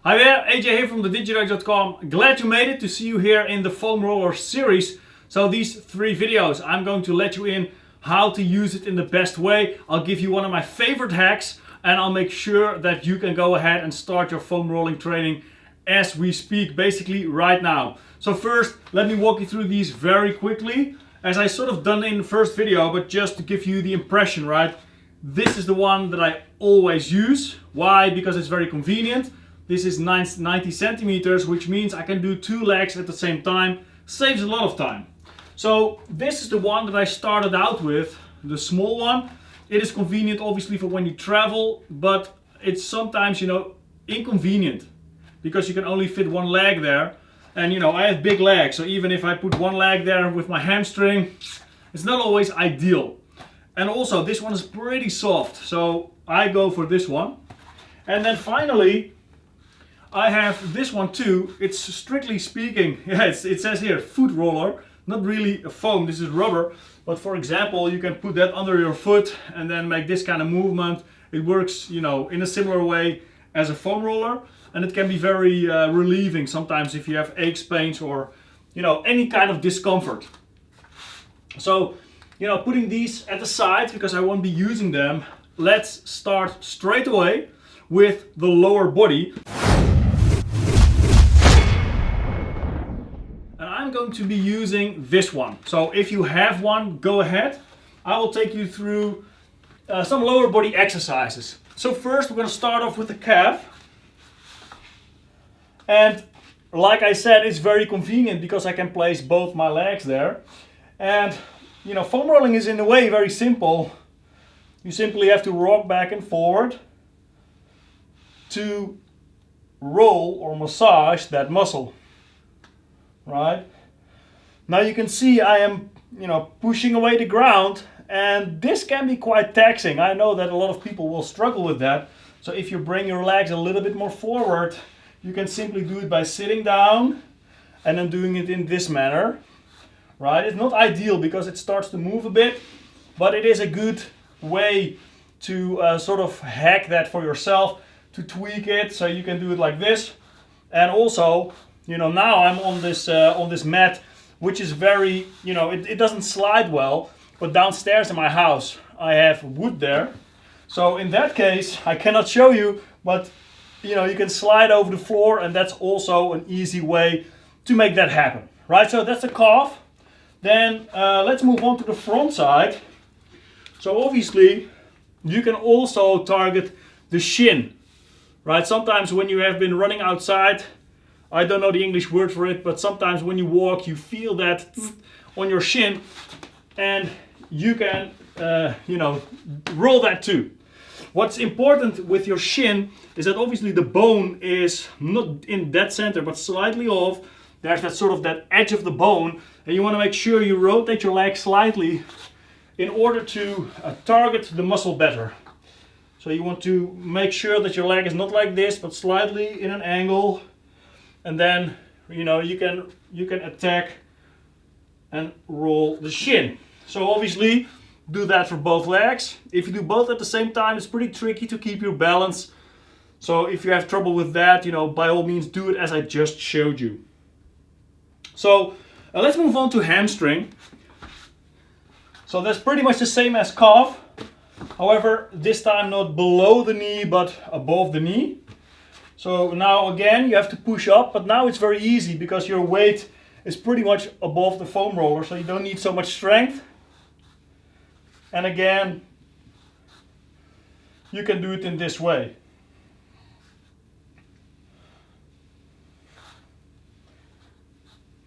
Hi there, AJ here from the Digi.com. Glad you made it to see you here in the foam roller series. So these 3 videos, I'm going to let you in how to use it in the best way. I'll give you one of my favorite hacks and I'll make sure that you can go ahead and start your foam rolling training as we speak, basically right now. So first, let me walk you through these very quickly, as I sort of done in the first video, but just to give you the impression, right? This is the one that I always use. Why? Because it's very convenient. This is 90 centimeters, which means I can do 2 legs at the same time. Saves a lot of time. So this is the one that I started out with, the small one. It is convenient obviously for when you travel, but it's sometimes, inconvenient because you can only fit 1 leg there. And I have big legs, so even if I put 1 leg there with my hamstring, it's not always ideal. And also this one is pretty soft, so I go for this one. And then finally, I have this one too. It's strictly speaking, it says here foot roller, not really a foam, this is rubber. But for example, you can put that under your foot and then make this kind of movement. It works, in a similar way as a foam roller. And it can be very relieving sometimes if you have aches, pains, or, any kind of discomfort. So, putting these at the side because I won't be using them, let's start straight away with the lower body. I'm going to be using this one. So if you have one, go ahead. I will take you through some lower body exercises. So first we're going to start off with the calf. And like I said, it's very convenient because I can place both my legs there. And foam rolling is in a way very simple. You simply have to rock back and forward to roll or massage that muscle. Right? Now you can see I am, pushing away the ground, and this can be quite taxing. I know that a lot of people will struggle with that. So if you bring your legs a little bit more forward, you can simply do it by sitting down and then doing it in this manner. Right? It's not ideal because it starts to move a bit, but it is a good way to sort of hack that for yourself, to tweak it so you can do it like this. And also, now I'm on this mat, which is very, it doesn't slide well, but downstairs in my house I have wood there. So in that case, I cannot show you, but you can slide over the floor, and that's also an easy way to make that happen. Right, so that's the calf. Then let's move on to the front side. So obviously you can also target the shin. Right, sometimes when you have been running outside, I don't know the English word for it, but sometimes when you walk, you feel that on your shin, and you can, roll that too. What's important with your shin is that obviously the bone is not in dead center, but slightly off. There's that sort of that edge of the bone, and you want to make sure you rotate your leg slightly in order to target the muscle better. So you want to make sure that your leg is not like this, but slightly in an angle. And then, you can attack and roll the shin. So obviously, do that for both legs. If you do both at the same time, it's pretty tricky to keep your balance. So if you have trouble with that, by all means do it as I just showed you. So let's move on to hamstring. So that's pretty much the same as calf. However, this time not below the knee, but above the knee. So now again you have to push up, but now it's very easy because your weight is pretty much above the foam roller, so you don't need so much strength. And again, you can do it in this way.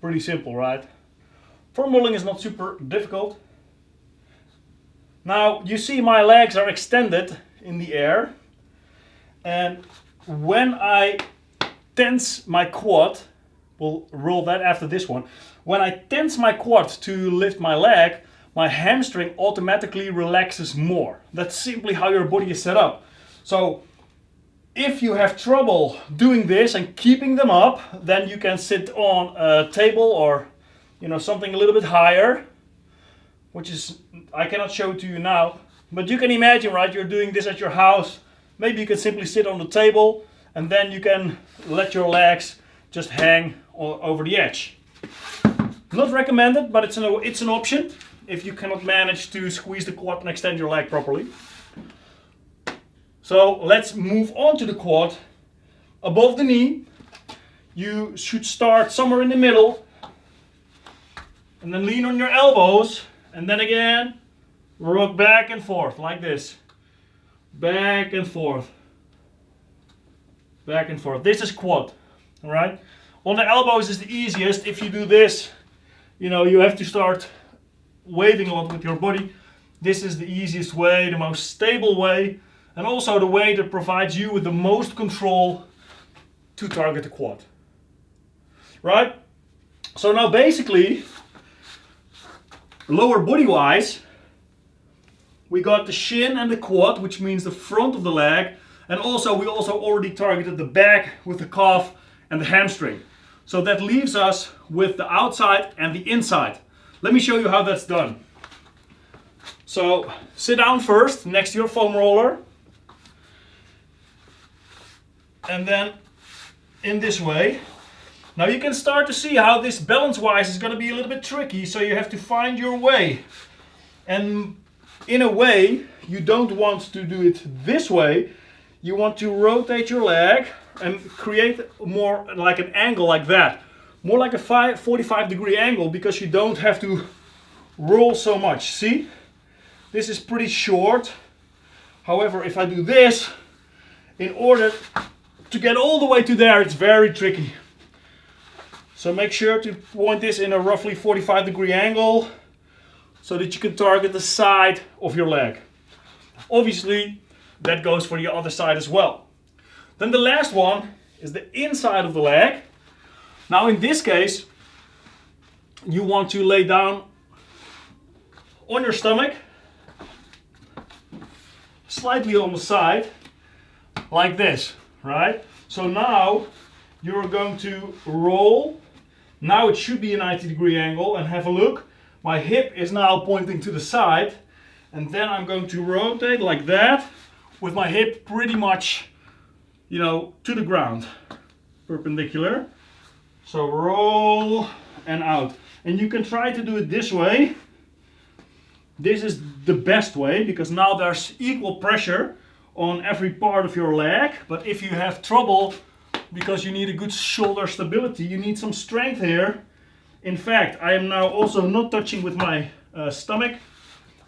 Pretty simple, right? Foam rolling is not super difficult. Now you see my legs are extended in the air, and when I tense my quad, we'll roll that after this one. When I tense my quad to lift my leg, my hamstring automatically relaxes more. That's simply how your body is set up. So if you have trouble doing this and keeping them up, then you can sit on a table or something a little bit higher, which is, I cannot show it to you now, but you can imagine, right, you're doing this at your house. Maybe you can simply sit on the table and then you can let your legs just hang over the edge. Not recommended, but it's an option if you cannot manage to squeeze the quad and extend your leg properly. So let's move on to the quad. Above the knee, you should start somewhere in the middle, and then lean on your elbows, and then again rock back and forth like this. Back and forth. Back and forth. This is quad. Alright? On the elbows is the easiest. If you do this, you know, you have to start waving a lot with your body. This is the easiest way, the most stable way, and also the way that provides you with the most control to target the quad. Right? So now basically, lower body wise, we got the shin and the quad, which means the front of the leg, and also we already targeted the back with the calf and the hamstring. So that leaves us with the outside and the inside. Let me show you how that's done. So sit down first next to your foam roller, and then in this way. Now you can start to see how this balance wise is going to be a little bit tricky, so you have to find your way. And in a way, you don't want to do it this way. You want to rotate your leg and create more like an angle like that. More like a 45-degree angle, because you don't have to roll so much. See? This is pretty short. However, if I do this, in order to get all the way to there, it's very tricky. So make sure to point this in a roughly 45-degree angle so that you can target the side of your leg. Obviously, that goes for the other side as well. Then the last one is the inside of the leg. Now in this case, you want to lay down on your stomach, slightly on the side, like this, right? So now you're going to roll. Now it should be a 90-degree angle, and have a look. My hip is now pointing to the side, and then I'm going to rotate like that with my hip pretty much, you know, to the ground, perpendicular. So roll and out. And you can try to do it this way. This is the best way, because now there's equal pressure on every part of your leg. But if you have trouble, because you need a good shoulder stability, you need some strength here. In fact, I am now also not touching with my stomach.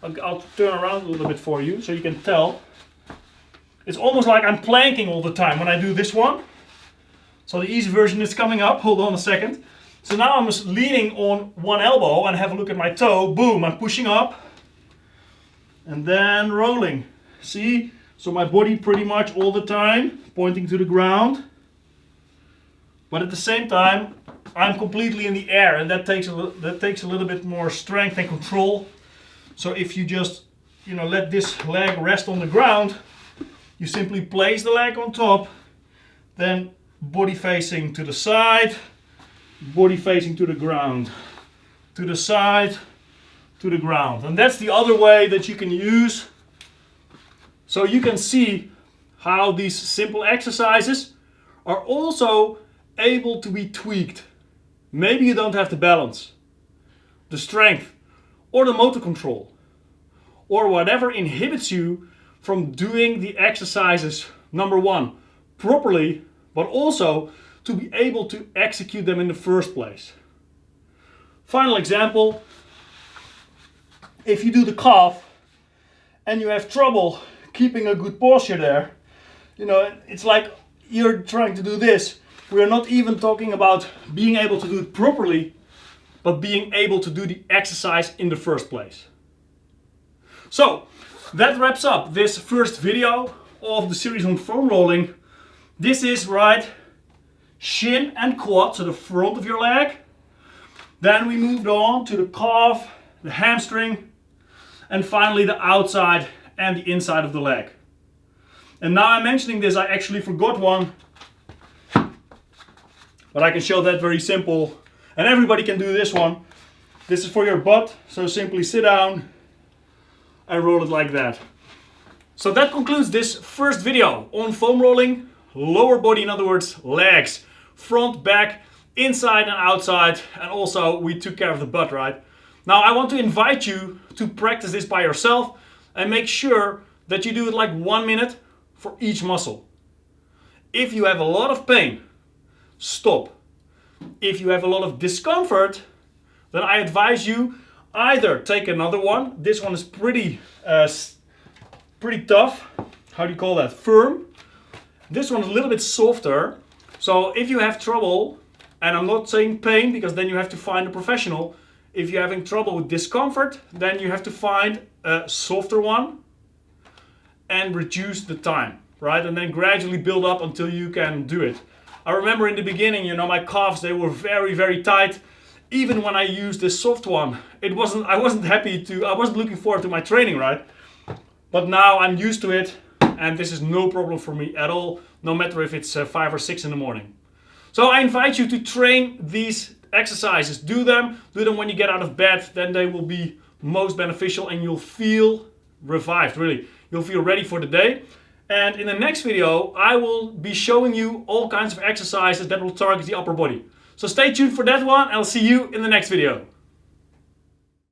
I'll turn around a little bit for you so you can tell. It's almost like I'm planking all the time when I do this one. So the easy version is coming up. Hold on a second. So now I'm just leaning on one elbow and have a look at my toe. Boom, I'm pushing up. And then rolling. See? So my body pretty much all the time pointing to the ground. But at the same time, I'm completely in the air, and that takes a little bit more strength and control. So if you just, you know, let this leg rest on the ground, you simply place the leg on top, then body facing to the side, body facing to the ground, to the side, to the ground. And that's the other way that you can use. So you can see how these simple exercises are also able to be tweaked. Maybe you don't have the balance, the strength, or the motor control, or whatever inhibits you from doing the exercises, number one, properly, but also to be able to execute them in the first place. Final example, if you do the calf and you have trouble keeping a good posture there, you know, it's like you're trying to do this. We are not even talking about being able to do it properly, but being able to do the exercise in the first place. So that wraps up this first video of the series on foam rolling. This is right shin and quad, so the front of your leg. Then we moved on to the calf, the hamstring, and finally the outside and the inside of the leg. And now I'm mentioning this, I actually forgot one. But I can show that very simple. And everybody can do this one. This is for your butt. So simply sit down and roll it like that. So that concludes this first video on foam rolling. lower body, in other words, legs, front, back, inside and outside, and also we took care of the butt, right? Now I want to invite you to practice this by yourself and make sure that you do it like 1 minute for each muscle. If you have a lot of pain, stop. If you have a lot of discomfort, then I advise you either take another one. This one is pretty tough. How do you call that? Firm. This one is a little bit softer. So if you have trouble, and I'm not saying pain because then you have to find a professional. If you're having trouble with discomfort, then you have to find a softer one and reduce the time, right? And then gradually build up until you can do it. I remember in the beginning, my calves, they were very, very tight. Even when I used this soft one, I wasn't looking forward to my training, right? But now I'm used to it and this is no problem for me at all, no matter if it's 5 or 6 in the morning. So I invite you to train these exercises. Do them when you get out of bed, then they will be most beneficial and you'll feel revived, really. You'll feel ready for the day. And in the next video, I will be showing you all kinds of exercises that will target the upper body. So stay tuned for that one and I'll see you in the next video.